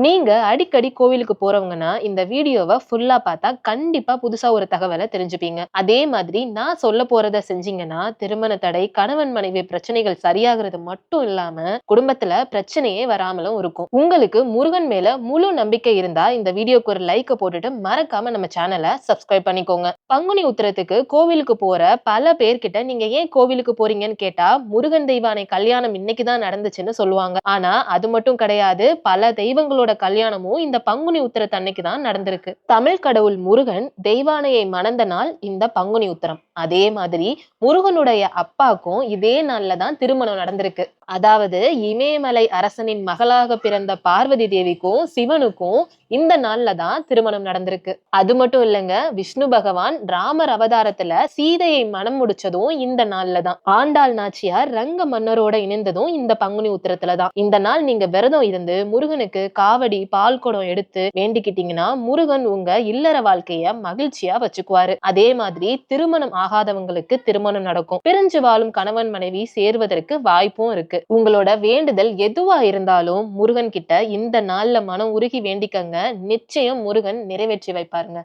நீங்க அடிக்கடி கோவிலுக்கு போறவங்கன்னா இந்த வீடியோவை ஃபுல்லா பார்த்தா கண்டிப்பா புதுசா ஒரு தகவலை தெரிஞ்சுப்பீங்க. அதே மாதிரி நான் சொல்ல போறத செஞ்சீங்கன்னா திருமண தடை, கணவன் மனைவி பிரச்சனைகள் சரியாகிறது மட்டும் இல்லாம குடும்பத்துல பிரச்சனையே வராமலும் இருக்கும். உங்களுக்கு முருகன் மேல முழு நம்பிக்கை இருந்தா இந்த வீடியோக்கு ஒரு லைக் போட்டுட்டு மறக்காம நம்ம சேனலை சப்ஸ்கிரைப் பண்ணிக்கோங்க. பங்குனி உத்திரத்துக்கு கோவிலுக்கு போற பல பேர்கிட்ட நீங்க ஏன் கோவிலுக்கு போறீங்கன்னு கேட்டா முருகன் தெய்வானை கல்யாணம் இன்னைக்குதான் நடந்துச்சுன்னு சொல்லுவாங்க. ஆனா அது மட்டும் கிடையாது. பல தெய்வங்களோட கல்யாணமும் இந்த பங்குனி உத்திரத்து அன்னைக்கு தான் நடந்திருக்கு. தமிழ் கடவுள் முருகன் தெய்வானையை மணந்த நாள் இந்த பங்குனி உத்திரம். அதே மாதிரி முருகனுடைய அப்பாக்கும் இதே நாள்ல தான் திருமணம் நடந்திருக்கு. அதாவது இமயமலை அரசனின் மகளாக பிறந்த பார்வதி தேவிக்கும் சிவனுக்கும் இந்த நாள்ல தான் திருமணம் நடந்திருக்கு. அது மட்டும் இல்லைங்க, விஷ்ணு பகவான் ராமர் அவதாரத்துல சீதையை மனம் முடிச்சதும் இந்த நாள்ல தான். ஆண்டாள் நாச்சியார் ரங்க மன்னரோட இணைந்ததும் இந்த பங்குனி உத்திரத்துல தான். இந்த நாள் நீங்க விரதம் இருந்து முருகனுக்கு காவடி பால் குடம் எடுத்து வேண்டிக்கிட்டீங்கன்னா முருகன் உங்க இல்லற வாழ்க்கைய மகிழ்ச்சியா வச்சுக்குவாரு. அதே மாதிரி திருமணம் ஆகாதவங்களுக்கு திருமணம் நடக்கும். பிரிஞ்சு வாழும் கணவன் மனைவி சேர்வதற்கு வாய்ப்பும் இருக்கு. உங்களோட வேண்டுதல் எதுவா இருந்தாலும் முருகன் கிட்ட இந்த நாள்ல மனம் உருகி வேண்டிக்கங்க. நிச்சயம் முருகன் நிறைவேற்றி வைப்பாருங்க.